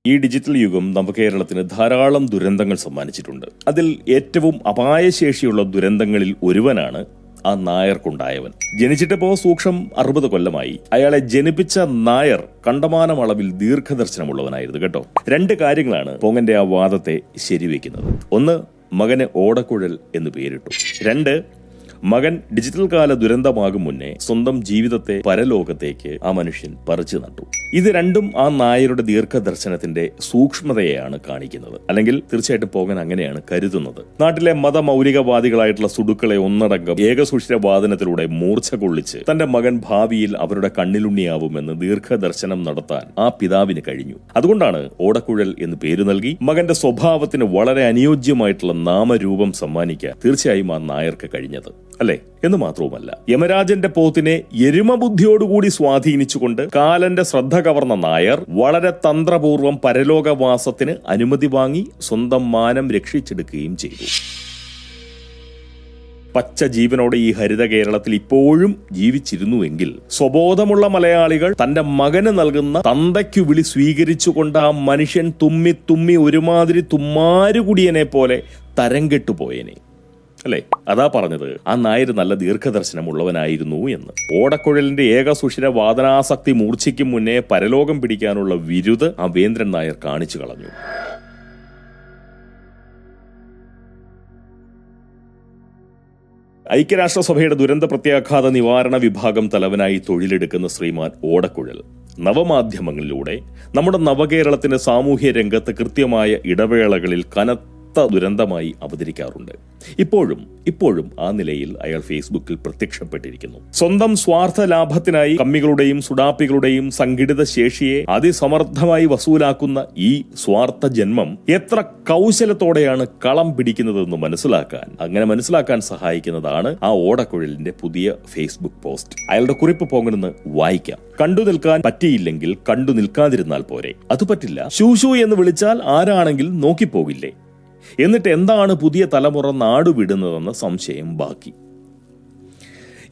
ഈ ഡിജിറ്റൽ യുഗം നവകേരളത്തിന് ധാരാളം ദുരന്തങ്ങൾ സമ്മാനിച്ചിട്ടുണ്ട്. അതിൽ ഏറ്റവും അപായശേഷിയുള്ള ദുരന്തങ്ങളിൽ ഒരുവനാണ് ആ നായർക്കുണ്ടായവൻ. ജനിച്ചിട്ടിപ്പോ സൂക്ഷം 60 കൊല്ലമായി. അയാളെ ജനിപ്പിച്ച നായർ കണ്ടമാനം അളവിൽ ദീർഘദർശനമുള്ളവനായിരുന്നു കേട്ടോ. 2 കാര്യങ്ങളാണ് പോങ്ങന്റെ ആ വാദത്തെ ശരിവെക്കുന്നത്. 1, മകന് ഓടക്കുഴൽ എന്ന് പേരിട്ടു. 2, മകൻ ഡിജിറ്റൽ കാല ദുരന്തമാകും മുന്നേ സ്വന്തം ജീവിതത്തെ പരലോകത്തേക്ക് ആ മനുഷ്യൻ പറിച്ചു നട്ടു. ഇത് രണ്ടും ആ നായരുടെ ദീർഘദർശനത്തിന്റെ സൂക്ഷ്മതയെയാണ് കാണിക്കുന്നത്. അല്ലെങ്കിൽ തീർച്ചയായിട്ടും പോകൻ അങ്ങനെയാണ് കരുതുന്നത്. നാട്ടിലെ മതമൗലികവാദികളായിട്ടുള്ള സുടുക്കളെ ഒന്നടങ്കം ഏകസുഷിരവാദനത്തിലൂടെ മൂർച്ച കൊള്ളിച്ച് തന്റെ മകൻ ഭാവിയിൽ അവരുടെ കണ്ണിലുണ്ണിയാവുമെന്ന് ദീർഘദർശനം നടത്താൻ ആ പിതാവിന് കഴിഞ്ഞു. അതുകൊണ്ടാണ് ഓടക്കുഴൽ എന്ന് പേര് നൽകി മകന്റെ സ്വഭാവത്തിന് വളരെ അനുയോജ്യമായിട്ടുള്ള നാമരൂപം സമ്മാനിക്കാൻ തീർച്ചയായും ആ നായർക്ക് കഴിഞ്ഞത്, അല്ലെ? എന്ന് മാത്രവുമല്ല, യമരാജന്റെ പോത്തിനെ എരുമബുദ്ധിയോടുകൂടി സ്വാധീനിച്ചുകൊണ്ട് കാലന്റെ ശ്രദ്ധ കവർന്ന നായർ വളരെ തന്ത്രപൂർവ്വം പരലോകവാസത്തിന് അനുമതി വാങ്ങി സ്വന്തം മാനം രക്ഷിച്ചെടുക്കുകയും ചെയ്തു. പച്ച ജീവനോടെ ഈ ഹരിത കേരളത്തിൽ ഇപ്പോഴും ജീവിച്ചിരുന്നുവെങ്കിൽ സ്വബോധമുള്ള മലയാളികൾ തന്റെ മകന് നൽകുന്ന തന്തയ്ക്കു വിളി സ്വീകരിച്ചുകൊണ്ട് ആ മനുഷ്യൻ തുമ്മി തുമ്മി ഒരുമാതിരി തുമ്മാരുകുടിയനെ പോലെ തരം കെട്ടുപോയേനെ, അല്ലെ? അതാ പറഞ്ഞത് ആ നായർ നല്ല ദീർഘദർശനമുള്ളവനായിരുന്നു എന്ന്. ഓടക്കുഴലിന്റെ ഏകസുഷിര വാദനാസക്തി മൂർച്ഛിക്കും മുന്നേ പരലോകം പിടിക്കാനുള്ള വിരുദ് ആ വേന്ദ്രൻ നായർ കാണിച്ചു കളഞ്ഞു. ഐക്യരാഷ്ട്രസഭയുടെ ദുരന്ത പ്രത്യാഘാത നിവാരണ വിഭാഗം തലവനായി തൊഴിലെടുക്കുന്ന ശ്രീമാൻ ഓടക്കുഴൽ നവമാധ്യമങ്ങളിലൂടെ നമ്മുടെ നവകേരളത്തിന്റെ സാമൂഹ്യ രംഗത്ത് കൃത്യമായ ഇടവേളകളിൽ കനത്ത ദുരന്തമായി അവതരിക്കാറുണ്ട്. ഇപ്പോഴും ആ നിലയിൽ അയാൾ ഫേസ്ബുക്കിൽ പ്രത്യക്ഷപ്പെട്ടിരിക്കുന്നു. സ്വന്തം സ്വാർത്ഥ ലാഭത്തിനായി കമ്മികളുടെയും സുഡാപ്പികളുടെയും സംഘടിത ശേഷിയെ അതിസമർത്ഥമായി വസൂലാക്കുന്ന ഈ സ്വാർത്ഥ ജന്മം എത്ര കൗശലത്തോടെയാണ് കളം പിടിക്കുന്നതെന്ന് മനസ്സിലാക്കാൻ സഹായിക്കുന്നതാണ് ആ ഓടക്കുഴലിന്റെ പുതിയ ഫേസ്ബുക്ക് പോസ്റ്റ്. അയാളുടെ കുറിപ്പ് പോകണമെന്ന് വായിക്കാം. കണ്ടു നിൽക്കാൻ പറ്റിയില്ലെങ്കിൽ കണ്ടു നിൽക്കാതിരുന്നാൽ പോരെ? അത് പറ്റില്ല. ശൂശു എന്ന് വിളിച്ചാൽ ആരാണെങ്കിൽ നോക്കിപ്പോകില്ലേ? എന്നിട്ട് എന്താണ് പുതിയ തലമുറ നാടുവിടുന്നതെന്ന സംശയം ബാക്കി.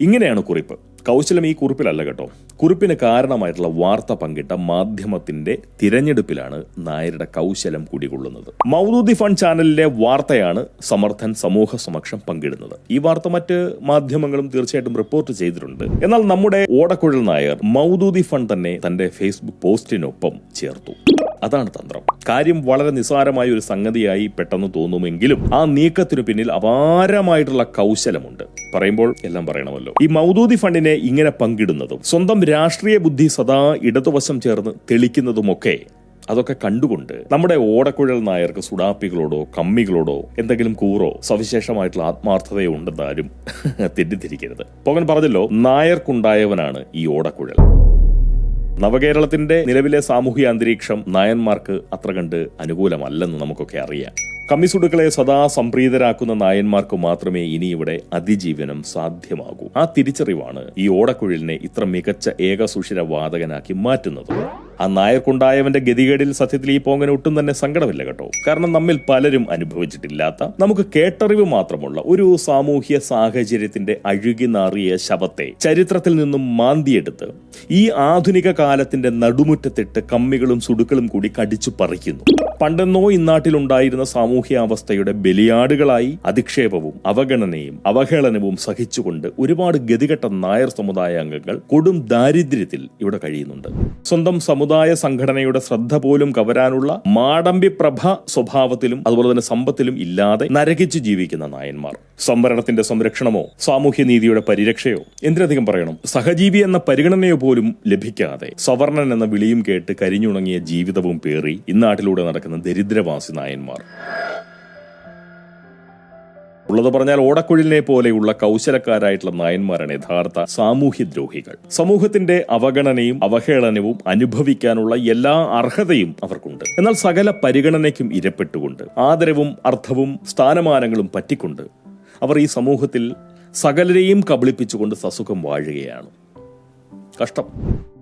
ഇങ്ങനെയാണ് കുറിപ്പ്. കൗശലം ഈ കുറിപ്പിലല്ല കേട്ടോ. കുറിപ്പിന് കാരണമായിട്ടുള്ള വാർത്ത പങ്കിട്ട മാധ്യമത്തിന്റെ തിരഞ്ഞെടുപ്പിലാണ് നായരുടെ കൗശലം കുടികൊള്ളുന്നത്. മൗദൂദി ഫണ്ട് ചാനലിലെ വാർത്തയാണ് സമർത്ഥൻ സമൂഹ സമക്ഷം പങ്കിടുന്നത്. ഈ വാർത്ത മറ്റ് മാധ്യമങ്ങളും തീർച്ചയായിട്ടും റിപ്പോർട്ട് ചെയ്തിട്ടുണ്ട്. എന്നാൽ നമ്മുടെ ഓടക്കുഴൽ നായർ മൗദൂദി ഫണ്ട് തന്നെ തന്റെ ഫേസ്ബുക്ക് പോസ്റ്റിനൊപ്പം ചേർത്തു. അതാണ് തന്ത്രം. കാര്യം വളരെ നിസ്സാരമായ ഒരു സംഗതിയായി പെട്ടെന്ന് തോന്നുമെങ്കിലും ആ നീക്കത്തിനു പിന്നിൽ അപാരമായിട്ടുള്ള കൗശലമുണ്ട്. പറയുമ്പോൾ എല്ലാം പറയണമല്ലോ. ഈ മൗദൂദി ഫണ്ടിനെ ഇങ്ങനെ പങ്കിടുന്നതും സ്വന്തം രാഷ്ട്രീയ ബുദ്ധി സദാ ഇടതുവശം ചേർന്ന് തെളിക്കുന്നതുമൊക്കെ അതൊക്കെ കണ്ടുകൊണ്ട് നമ്മുടെ ഓടക്കുഴൽ നായർക്ക് സുഡാപ്പികളോടോ കമ്മികളോടോ എന്തെങ്കിലും കൂറോ സവിശേഷമായിട്ടുള്ള ആത്മാർത്ഥതയോ ഉണ്ടെന്നാരും തെറ്റിദ്ധരിക്കരുത്. പോകൻ പറഞ്ഞല്ലോ, നായർക്കുണ്ടായവനാണ് ഈ ഓടക്കുഴൽ. നവകേരളത്തിന്റെ നിലവിലെ സാമൂഹ്യ അന്തരീക്ഷം നായന്മാർക്ക് അത്ര കണ്ട് അനുകൂലമല്ലെന്ന് നമുക്കൊക്കെ അറിയാം. കമ്മിസുടുക്കളെ സദാ സംപ്രീതരാക്കുന്ന നായന്മാർക്ക് മാത്രമേ ഇനി ഇവിടെ അതിജീവനം സാധ്യമാകൂ. ആ തിരിച്ചറിവാണ് ഈ ഓടക്കുഴലിനെ ഇത്ര മികച്ച ഏകസുഷിര വാദകനാക്കി മാറ്റുന്നത്. ആ നായർക്കുണ്ടായവന്റെ ഗതികേടിൽ സത്യത്തിൽ ഈ പോങ്ങന് ഒട്ടും തന്നെ സങ്കടമില്ല കേട്ടോ. കാരണം നമ്മിൽ പലരും അനുഭവിച്ചിട്ടില്ലാത്ത, നമുക്ക് കേട്ടറിവ് മാത്രമുള്ള ഒരു സാമൂഹ്യ സാഹചര്യത്തിന്റെ അഴുകി നാറിയ ശവത്തെ ചരിത്രത്തിൽ നിന്നും മാന്തിയെടുത്ത് ഈ ആധുനിക കാലത്തിന്റെ നടുമുറ്റത്തിട്ട് കമ്മികളും സുടുക്കളും കൂടി കടിച്ചു പറിക്കുന്നു. പണ്ടെന്നോ ഇന്നാട്ടിലുണ്ടായിരുന്ന സാമൂഹ്യാവസ്ഥയുടെ ബലിയാടുകളായി അധിക്ഷേപവും അവഗണനയും അവഹേളനവും സഹിച്ചുകൊണ്ട് ഒരുപാട് ഗതികെട്ട നായർ സമുദായ അംഗങ്ങൾ കൊടും ദാരിദ്ര്യത്തിൽ ഇവിടെ കഴിയുന്നുണ്ട്. സ്വന്തം സമുദായ സംഘടനയുടെ ശ്രദ്ധ പോലും കവരാനുള്ള മാടമ്പി പ്രഭ സ്വഭാവത്തിലും അതുപോലെ തന്നെ സമ്പത്തിലും ഇല്ലാതെ നരകിച്ചു ജീവിക്കുന്ന നായന്മാർ. സംവരണത്തിന്റെ സംരക്ഷണമോ സാമൂഹ്യനീതിയുടെ പരിരക്ഷയോ എന്തിനധികം പറയണം, സഹജീവി എന്ന പരിഗണനയോ പോലും ലഭിക്കാതെ സവർണൻ എന്ന വിളിയും കേട്ട് കരിഞ്ഞുണങ്ങിയ ജീവിതവും പേറി ഇന്നാട്ടിലൂടെ നടക്കുന്ന ദരിദ്രവാസി നായന്മാർ. ഉള്ളത് പറഞ്ഞാൽ ഓടക്കുഴലിനെ പോലെയുള്ള കൗശലക്കാരായിട്ടുള്ള നായന്മാരാണ് യഥാർത്ഥ സാമൂഹ്യദ്രോഹികൾ. സമൂഹത്തിന്റെ അവഗണനയും അവഹേളനവും അനുഭവിക്കാനുള്ള എല്ലാ അർഹതയും അവർക്കുണ്ട്. എന്നാൽ സകല പരിഗണനയ്ക്കും ഇരപ്പെട്ടുകൊണ്ട് ആദരവും അർത്ഥവും സ്ഥാനമാനങ്ങളും പറ്റിക്കൊണ്ട് അവർ ഈ സമൂഹത്തിൽ സകലരെയും കബളിപ്പിച്ചുകൊണ്ട് സസുഖം വാഴുകയാണ്. കഷ്ടം.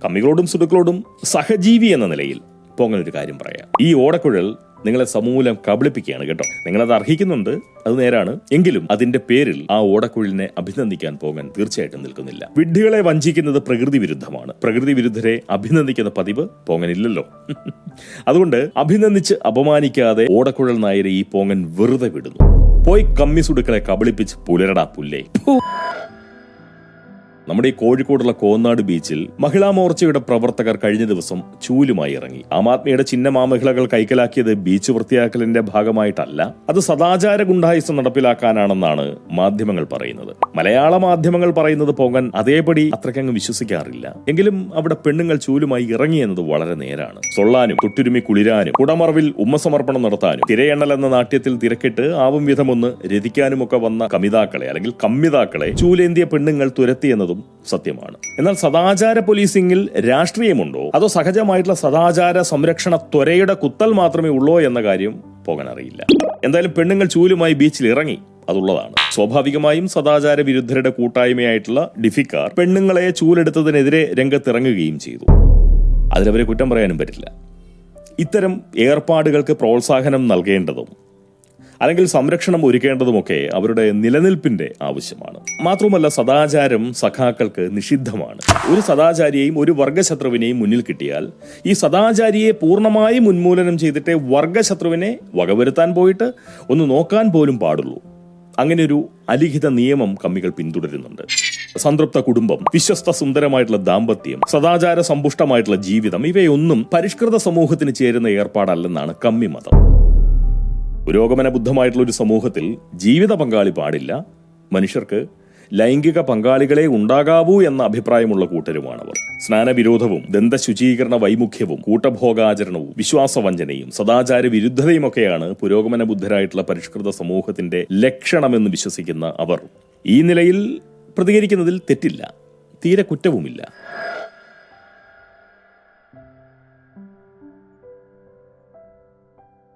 കമ്മികളോടും സുടുക്കളോടും സഹജീവി എന്ന നിലയിൽ പോങ്ങൻ ഒരു കാര്യം പറയാം. ഈ ഓടക്കുഴൽ നിങ്ങളെ സമൂലം കബളിപ്പിക്കുകയാണ് കേട്ടോ. നിങ്ങളത് അർഹിക്കുന്നുണ്ട്, അത് നേരാണ്. എങ്കിലും അതിന്റെ പേരിൽ ആ ഓടക്കുഴലിനെ അഭിനന്ദിക്കാൻ പോങ്ങൻ തീർച്ചയായിട്ടും നിൽക്കുന്നില്ല. വിഡ്ഢികളെ വഞ്ചിക്കുന്നത് പ്രകൃതി വിരുദ്ധമാണ്. പ്രകൃതി വിരുദ്ധരെ അഭിനന്ദിക്കുന്ന പതിവ് പോങ്ങനില്ലല്ലോ. അതുകൊണ്ട് അഭിനന്ദിച്ച് അപമാനിക്കാതെ ഓടക്കുഴൽ നായരെ ഈ പോങ്ങൻ വെറുതെ വിടുന്നു. പോയി കമ്മിസുടുക്കളെ കബളിപ്പിച്ച് പുലരടാ പുല്ലേ. നമ്മുടെ ഈ കോഴിക്കോടുള്ള കോന്നാട് ബീച്ചിൽ മഹിളാ മോർച്ചയുടെ പ്രവർത്തകർ കഴിഞ്ഞ ദിവസം ചൂലുമായി ഇറങ്ങി. ആം ആദ്മിയുടെ ചിഹ്നമാമഹിളകൾ കൈക്കലാക്കിയത് ബീച്ച് വൃത്തിയാക്കലിന്റെ ഭാഗമായിട്ടല്ല, അത് സദാചാര ഗുണ്ടായിസം നടപ്പിലാക്കാനാണെന്നാണ് മാധ്യമങ്ങൾ പറയുന്നത്. മലയാള മാധ്യമങ്ങൾ പറയുന്നത് പോങ്ങൻ അതേപടി അത്രയ്ക്കങ്ങ് വിശ്വസിക്കാറില്ല. എങ്കിലും അവിടെ പെണ്ണുങ്ങൾ ചൂലുമായി ഇറങ്ങിയെന്നത് വളരെ നേരാണ്. സൊള്ളാനും തൊട്ടുരുമി കുളിരാനും കുടമറവിൽ ഉമ്മസമർപ്പണം നടത്താനും തിരയെണ്ണൽ എന്ന നാട്യത്തിൽ തിരക്കിട്ട് ആവും വിധമൊന്ന് രതിക്കാനുമൊക്കെ വന്ന കമിതാക്കളെ അല്ലെങ്കിൽ കമ്മിതാക്കളെ ചൂലേന്തിയ പെണ്ണുങ്ങൾ തുരത്തിയെന്നതും സത്യമാണ്. എന്നാൽ സദാചാര പോലീസിംഗിൽ രാഷ്ട്രീയമുണ്ടോ അതോ സഹജമായിട്ടുള്ള സദാചാര സംരക്ഷണ ത്വരയുടെ കുത്തൽ മാത്രമേ ഉള്ളോ എന്ന കാര്യം പോകാൻ അറിയില്ല. എന്തായാലും പെണ്ണുങ്ങൾ ചൂലുമായി ബീച്ചിൽ ഇറങ്ങി, അതുള്ളതാണ്. സ്വാഭാവികമായും സദാചാര വിരുദ്ധരുടെ കൂട്ടായ്മയായിട്ടുള്ള ഡിഫിക്കാർ പെണ്ണുങ്ങളെ ചൂലെടുത്തതിനെതിരെ രംഗത്തിറങ്ങുകയും ചെയ്തു. അതിലവരെ കുറ്റം പറയാനും പറ്റില്ല. ഇത്തരം ഏർപ്പാടുകൾക്ക് പ്രോത്സാഹനം നൽകേണ്ടതും അല്ലെങ്കിൽ സംരക്ഷണം ഒരുക്കേണ്ടതുമൊക്കെ അവരുടെ നിലനിൽപ്പിന്റെ ആവശ്യമാണ്. മാത്രമല്ല സദാചാരം സഖാക്കൾക്ക് നിഷിദ്ധമാണ്. ഒരു സദാചാരിയെയും ഒരു വർഗശത്രുവിനെയും മുന്നിൽ കിട്ടിയാൽ ഈ സദാചാരിയെ പൂർണ്ണമായും ഉന്മൂലനം ചെയ്തിട്ടേ വർഗശത്രുവിനെ വകവരുത്താൻ പോയിട്ട് ഒന്ന് നോക്കാൻ പോലും പാടുള്ളൂ. അങ്ങനെയൊരു അലിഖിത നിയമം കമ്മികൾ പിന്തുടരുന്നുണ്ട്. സംതൃപ്ത കുടുംബം, വിശ്വസ്ത സുന്ദരമായിട്ടുള്ള ദാമ്പത്യം, സദാചാര സമ്പുഷ്ടമായിട്ടുള്ള ജീവിതം, ഇവയൊന്നും പരിഷ്കൃത സമൂഹത്തിന് ചേരുന്ന ഏർപ്പാടല്ലെന്നാണ് കമ്മി മതം. പുരോഗമന ബുദ്ധമായിട്ടുള്ള ഒരു സമൂഹത്തിൽ ജീവിത പങ്കാളി പാടില്ല. മനുഷ്യർക്ക് ലൈംഗിക പങ്കാളികളെ ഉണ്ടാകാവൂ എന്ന അഭിപ്രായമുള്ള കൂട്ടരുമാണവർ. സ്നാനവിരോധവും ദന്തശുചീകരണ വൈമുഖ്യവും കൂട്ടഭോഗാചരണവും വിശ്വാസവഞ്ചനയും സദാചാര വിരുദ്ധതയുമൊക്കെയാണ് പുരോഗമന ബുദ്ധരായിട്ടുള്ള പരിഷ്കൃത സമൂഹത്തിന്റെ ലക്ഷണമെന്ന് വിശ്വസിക്കുന്ന അവർ ഈ നിലയിൽ പ്രതികരിക്കുന്നതിൽ തെറ്റില്ല, തീരെ കുറ്റവുമില്ല.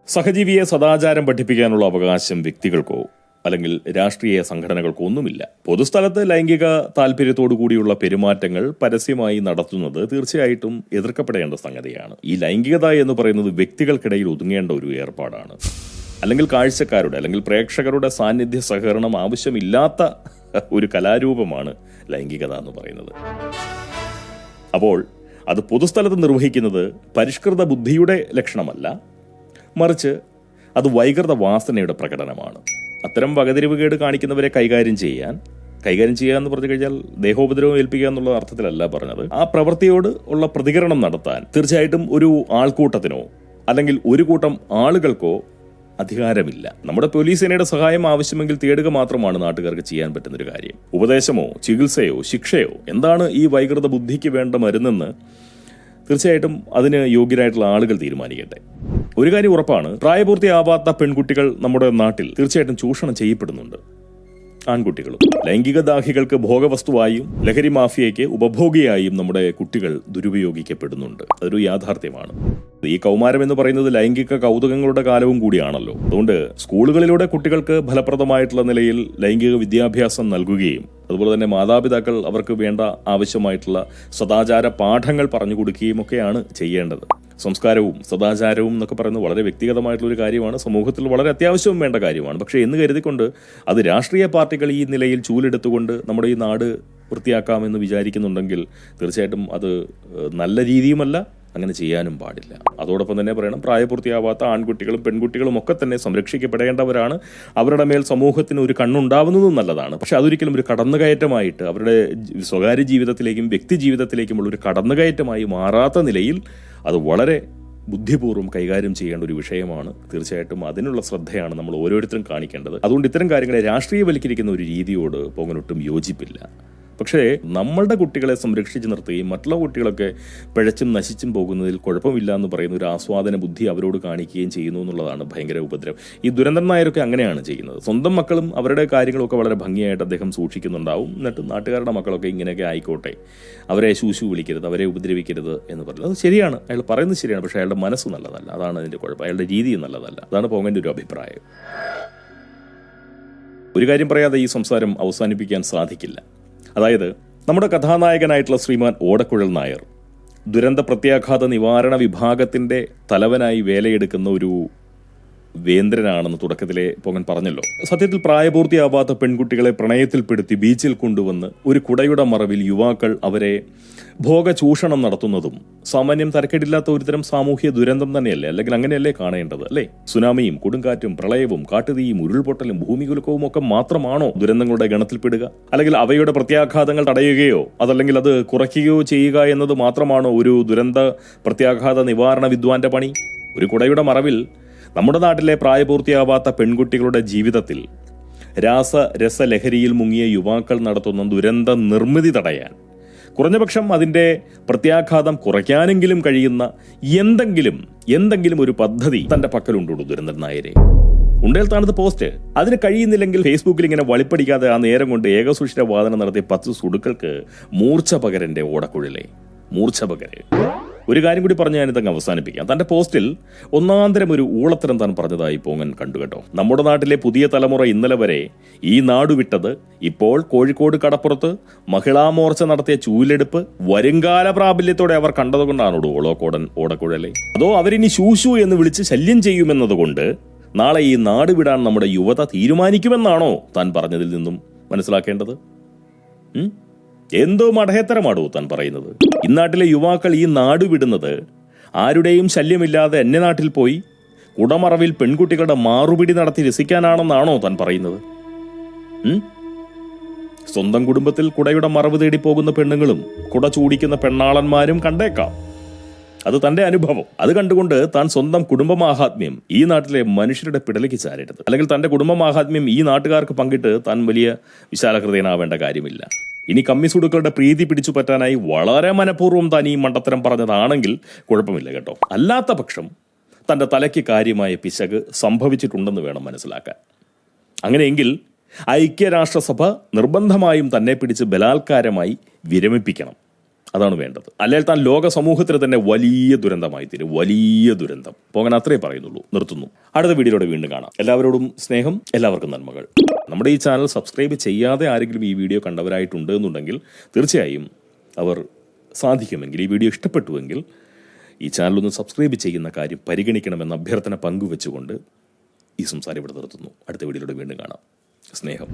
സഹജീവിയെ സദാചാരം പഠിപ്പിക്കാനുള്ള അവകാശം വ്യക്തികൾക്കോ അല്ലെങ്കിൽ രാഷ്ട്രീയ സംഘടനകൾക്കോ ഒന്നുമില്ല. പൊതുസ്ഥലത്ത് ലൈംഗിക താല്പര്യത്തോടു കൂടിയുള്ള പെരുമാറ്റങ്ങൾ പരസ്യമായി നടത്തുന്നത് തീർച്ചയായിട്ടും എതിർക്കപ്പെടേണ്ട സംഗതിയാണ്. ഈ ലൈംഗികത എന്ന് പറയുന്നത് വ്യക്തികൾക്കിടയിൽ ഒതുങ്ങേണ്ട ഒരു ഏർപ്പാടാണ്. അല്ലെങ്കിൽ കാഴ്ചക്കാരുടെ അല്ലെങ്കിൽ പ്രേക്ഷകരുടെ സാന്നിധ്യ സഹകരണം ആവശ്യമില്ലാത്ത ഒരു കലാരൂപമാണ് ലൈംഗികത എന്ന് പറയുന്നത്. അപ്പോൾ അത് പൊതുസ്ഥലത്ത് നിർവഹിക്കുന്നത് പരിഷ്കൃത ബുദ്ധിയുടെ ലക്ഷണമല്ല, മറിച്ച് അത് വൈകൃത വാസനയുടെ പ്രകടനമാണ്. അത്തരം വകതിരിവുകേട് കാണിക്കുന്നവരെ കൈകാര്യം ചെയ്യുക എന്ന് പറഞ്ഞു കഴിഞ്ഞാൽ ദേഹോപദ്രവം ഏൽപ്പിക്കുക എന്നുള്ള അർത്ഥത്തിലല്ല പറഞ്ഞത്. ആ പ്രവൃത്തിയോട് ഉള്ള പ്രതികരണം നടത്താൻ തീർച്ചയായിട്ടും ഒരു ആൾക്കൂട്ടത്തിനോ അല്ലെങ്കിൽ ഒരു കൂട്ടം ആളുകൾക്കോ അധികാരമില്ല. നമ്മുടെ പോലീസ് സേനയുടെ സഹായം ആവശ്യമെങ്കിൽ തേടുക മാത്രമാണ് നാട്ടുകാർക്ക് ചെയ്യാൻ പറ്റുന്നൊരു കാര്യം. ഉപദേശമോ ചികിത്സയോ ശിക്ഷയോ എന്താണ് ഈ വൈകൃത ബുദ്ധിക്ക് വേണ്ട മരുന്നെന്ന് തീർച്ചയായിട്ടും അതിന് യോഗ്യരായിട്ടുള്ള ആളുകൾ തീരുമാനിക്കട്ടെ. ഒരു കാര്യം ഉറപ്പാണ്, പ്രായപൂർത്തിയാവാത്ത പെൺകുട്ടികൾ നമ്മുടെ നാട്ടിൽ തീർച്ചയായിട്ടും ചൂഷണം ചെയ്യപ്പെടുന്നുണ്ട്. ആൺകുട്ടികളും ലൈംഗിക ദാഹികൾക്ക് ഭോഗവസ്തുവായും ലഹരി മാഫിയയ്ക്ക് ഉപഭോഗിയായും നമ്മുടെ കുട്ടികൾ ദുരുപയോഗിക്കപ്പെടുന്നുണ്ട്. അതൊരു യാഥാർത്ഥ്യമാണ്. ഈ കൗമാരം എന്ന് പറയുന്നത് ലൈംഗിക കൗതുകങ്ങളുടെ കാലവും കൂടിയാണല്ലോ. അതുകൊണ്ട് സ്കൂളുകളിലൂടെ കുട്ടികൾക്ക് ഫലപ്രദമായിട്ടുള്ള നിലയിൽ ലൈംഗിക വിദ്യാഭ്യാസം നൽകുകയും അതുപോലെ തന്നെ മാതാപിതാക്കൾ അവർക്ക് വേണ്ട ആവശ്യമായിട്ടുള്ള സദാചാര പാഠങ്ങൾ പറഞ്ഞു കൊടുക്കുകയും ഒക്കെയാണ് ചെയ്യേണ്ടത്. സംസ്കാരവും സദാചാരവും എന്നൊക്കെ പറയുന്നത് വളരെ വ്യക്തിഗതമായിട്ടുള്ളൊരു കാര്യമാണ്, സമൂഹത്തിൽ വളരെ അത്യാവശ്യവും വേണ്ട കാര്യമാണ്. പക്ഷേ എന്ന് കരുതിക്കൊണ്ട് അത് രാഷ്ട്രീയ പാർട്ടികൾ ഈ നിലയിൽ ചൂലെടുത്തുകൊണ്ട് നമ്മുടെ ഈ നാട് വൃത്തിയാക്കാമെന്ന് വിചാരിക്കുന്നുണ്ടെങ്കിൽ തീർച്ചയായിട്ടും അത് നല്ല രീതിയുമല്ല, അങ്ങനെ ചെയ്യാനും പാടില്ല. അതോടൊപ്പം തന്നെ പറയണം, പ്രായപൂർത്തിയാവാത്ത ആൺകുട്ടികളും പെൺകുട്ടികളും ഒക്കെ തന്നെ സംരക്ഷിക്കപ്പെടേണ്ടവരാണ്. അവരുടെ മേൽ സമൂഹത്തിന് ഒരു കണ്ണുണ്ടാവുന്നതും നല്ലതാണ്. പക്ഷെ അതൊരിക്കലും ഒരു കടന്നുകയറ്റമായിട്ട് അവരുടെ സ്വകാര്യ ജീവിതത്തിലേക്കും വ്യക്തി ജീവിതത്തിലേക്കുമുള്ള ഒരു കടന്നുകയറ്റമായി മാറാത്ത നിലയിൽ അത് വളരെ ബുദ്ധിപൂർവ്വം കൈകാര്യം ചെയ്യേണ്ട ഒരു വിഷയമാണ്. തീർച്ചയായിട്ടും അതിനുള്ള ശ്രദ്ധയാണ് നമ്മൾ ഓരോരുത്തരും കാണിക്കേണ്ടത്. അതുകൊണ്ട് ഇത്തരം കാര്യങ്ങളെ രാഷ്ട്രീയവൽക്കരിക്കുന്ന ഒരു രീതിയോട് പോകാനൊട്ടും യോജിപ്പില്ല. പക്ഷേ നമ്മളുടെ കുട്ടികളെ സംരക്ഷിച്ച് നിർത്തുകയും മറ്റുള്ള കുട്ടികളൊക്കെ പിഴച്ചും നശിച്ചും പോകുന്നതിൽ കുഴപ്പമില്ല എന്ന് പറയുന്ന ഒരു ആസ്വാദന ബുദ്ധി അവരോട് കാണിക്കുകയും ചെയ്യുന്നു എന്നുള്ളതാണ് ഭയങ്കര ഉപദ്രവം. ഈ ദുരന്തൻ നായരൊക്കെ അങ്ങനെയാണ് ചെയ്യുന്നത്. സ്വന്തം മക്കളും അവരുടെ കാര്യങ്ങളൊക്കെ വളരെ ഭംഗിയായിട്ട് അദ്ദേഹം സൂക്ഷിക്കുന്നുണ്ടാവും. എന്നിട്ട് നാട്ടുകാരുടെ മക്കളൊക്കെ ഇങ്ങനെയൊക്കെ ആയിക്കോട്ടെ, അവരെ ശൂശു വിളിക്കരുത്, അവരെ ഉപദ്രവിക്കരുത് എന്ന് പറയുന്നത് അത് ശരിയാണ്, അയാൾ പറയുന്നത് ശരിയാണ്. പക്ഷേ അയാളുടെ മനസ്സ് നല്ലതല്ല, അതാണ് അതിൻ്റെ കുഴപ്പം. അയാളുടെ രീതി നല്ലതല്ല. അതാണ് പോകേണ്ട ഒരു അഭിപ്രായം. ഒരു കാര്യം പറയാതെ ഈ സംസാരം അവസാനിപ്പിക്കാൻ സാധിക്കില്ല. അതായത് നമ്മുടെ കഥാനായകനായിട്ടുള്ള ശ്രീമാൻ ഓടക്കുഴൽ നായർ ദുരന്ത പ്രത്യാഘാത നിവാരണ വിഭാഗത്തിന്റെ തലവനായി വേലയെടുക്കുന്ന ഒരു വേന്ദ്രനാണെന്ന് തുടക്കത്തിലെ പൊങ്ങൻ പറഞ്ഞല്ലോ. സത്യത്തിൽ പ്രായപൂർത്തിയാവാത്ത പെൺകുട്ടികളെ പ്രണയത്തിൽപ്പെടുത്തി ബീച്ചിൽ കൊണ്ടുവന്ന് ഒരു കുടയുടെ മറവിൽ യുവാക്കൾ അവരെ ഭോഗചൂഷണം നടത്തുന്നതും സാമാന്യം തരക്കേടില്ലാത്ത ഒരുതരം സാമൂഹ്യ ദുരന്തം തന്നെയല്ലേ? അല്ലെങ്കിൽ അങ്ങനെയല്ലേ കാണേണ്ടത്, അല്ലേ? സുനാമിയും കൊടുങ്കാറ്റും പ്രളയവും കാട്ടുതീയും ഉരുൾപൊട്ടലും ഭൂമികുലുക്കവും ഒക്കെ മാത്രമാണോ ദുരന്തങ്ങളുടെ ഗണത്തിൽപ്പെടുക? അല്ലെങ്കിൽ അവയുടെ പ്രത്യാഘാതങ്ങൾ തടയുകയോ അതല്ലെങ്കിൽ അത് കുറയ്ക്കുകയോ ചെയ്യുക എന്നത് മാത്രമാണോ ഒരു ദുരന്ത പ്രത്യാഘാത നിവാരണ വിദ്വാന്റെ പണി? ഒരു കുടയുടെ മറവിൽ നമ്മുടെ നാട്ടിലെ പ്രായപൂർത്തിയാവാത്ത പെൺകുട്ടികളുടെ ജീവിതത്തിൽ രാസരസലഹരിയിൽ മുങ്ങിയ യുവാക്കൾ നടത്തുന്ന ദുരന്ത നിർമ്മിതി തടയാൻ, കുറഞ്ഞപക്ഷം അതിന്റെ പ്രത്യാഘാതം കുറയ്ക്കാനെങ്കിലും കഴിയുന്ന എന്തെങ്കിലും ഒരു പദ്ധതി തന്റെ പക്കലുണ്ടോ ദുരന്തൻ നായരെ? ഉണ്ടേൽ താണത് പോസ്റ്റ്. അതിന് കഴിയുന്നില്ലെങ്കിൽ ഫേസ്ബുക്കിൽ ഇങ്ങനെ വളിപ്പടിക്കാതെ ആ നേരം കൊണ്ട് ഏകസുഷിര വാദനം നടത്തിയ 10 സുടുക്കൾക്ക് മൂർച്ച പകരന്റെ ഓടക്കുഴലേ, മൂർച്ച പകര്. ഒരു കാര്യം കൂടി പറഞ്ഞ് ഞാനിതങ്ങ് അവസാനിപ്പിക്കാം. തന്റെ പോസ്റ്റിൽ ഒന്നാന്തരം ഒരു ഊളത്തരം താൻ പറഞ്ഞതായി പോങ്ങൻ കണ്ടു കേട്ടോ. നമ്മുടെ നാട്ടിലെ പുതിയ തലമുറ ഇന്നലെ വരെ ഈ നാട് വിട്ടത് ഇപ്പോൾ കോഴിക്കോട് കടപ്പുറത്ത് മഹിളാ മോർച്ച നടത്തിയ ചൂലെടുപ്പ് വരുംകാല പ്രാബല്യത്തോടെ അവർ കണ്ടതുകൊണ്ടാണോ ഓടക്കുഴലെ? അതോ അവരിനി ശൂശു എന്ന് വിളിച്ച് ശല്യം ചെയ്യുമെന്നതുകൊണ്ട് നാളെ ഈ നാട് വിടാൻ നമ്മുടെ യുവത തീരുമാനിക്കുമെന്നാണോ താൻ പറഞ്ഞതിൽ നിന്നും മനസ്സിലാക്കേണ്ടത്? എന്തോ മടഹേത്തരമാടോ താൻ പറയുന്നത്? ഇന്നാട്ടിലെ യുവാക്കൾ ഈ നാട് വിടുന്നത് ആരുടെയും ശല്യമില്ലാതെ അന്യനാട്ടിൽ പോയി കുടമറവിൽ പെൺകുട്ടികളുടെ മാറുപിടി നടത്തി രസിക്കാനാണെന്നാണോ താൻ പറയുന്നത്? സ്വന്തം കുടുംബത്തിൽ കുടയുടെ മറവ് തേടി പോകുന്ന പെണ്ണുങ്ങളും കുട ചൂടിക്കുന്ന പെണ്ണാളന്മാരും കണ്ടേക്കാം. അത് തന്റെ അനുഭവം. അത് കണ്ടുകൊണ്ട് താൻ സ്വന്തം കുടുംബമാഹാത്മ്യം ഈ നാട്ടിലെ മനുഷ്യരുടെ പിടലേക്ക് ചാരരുത്. അല്ലെങ്കിൽ തന്റെ കുടുംബമാഹാത്മ്യം ഈ നാട്ടുകാർക്ക് പങ്കിട്ട് താൻ വലിയ വിശാലഹൃദയനാവേണ്ട കാര്യമില്ല. ഇനി കമ്മിസുടുക്കളുടെ പ്രീതി പിടിച്ചു പറ്റാനായി വളരെ മനഃപൂർവ്വം താൻ ഈ മണ്ടത്തരം പറഞ്ഞതാണെങ്കിൽ കുഴപ്പമില്ല കേട്ടോ. അല്ലാത്ത പക്ഷം തന്റെ തലയ്ക്ക് കാര്യമായ പിശക് സംഭവിച്ചിട്ടുണ്ടെന്ന് വേണം മനസ്സിലാക്കാൻ. അങ്ങനെയെങ്കിൽ ഐക്യരാഷ്ട്രസഭ നിർബന്ധമായും തന്നെ പിടിച്ച് ബലാത്കാരമായി വിരമിപ്പിക്കണം. അതാണ് വേണ്ടത്. അല്ലെങ്കിൽ താൻ ലോക സമൂഹത്തിന് തന്നെ വലിയ ദുരന്തമായി തീരും, വലിയ ദുരന്തം. പോകാൻ അത്രേ പറയുന്നുള്ളൂ. നിർത്തുന്നു. അടുത്ത വീഡിയോയുടെ വീണ്ടും കാണാം. എല്ലാവരോടും സ്നേഹം, എല്ലാവർക്കും നന്മകൾ. നമ്മുടെ ഈ ചാനൽ സബ്സ്ക്രൈബ് ചെയ്യാതെ ആരെങ്കിലും ഈ വീഡിയോ കണ്ടവരായിട്ടുണ്ട് എന്നുണ്ടെങ്കിൽ തീർച്ചയായും അവർ സാധിക്കുമെങ്കിൽ, ഈ വീഡിയോ ഇഷ്ടപ്പെട്ടുവെങ്കിൽ ഈ ചാനലൊന്ന് സബ്സ്ക്രൈബ് ചെയ്യുന്ന കാര്യം പരിഗണിക്കണമെന്ന അഭ്യർത്ഥന പങ്കുവെച്ചുകൊണ്ട് ഈ സംസാരം ഇവിടെ നിർത്തുന്നു. അടുത്ത വീഡിയോയുടെ വീണ്ടും കാണാം. സ്നേഹം.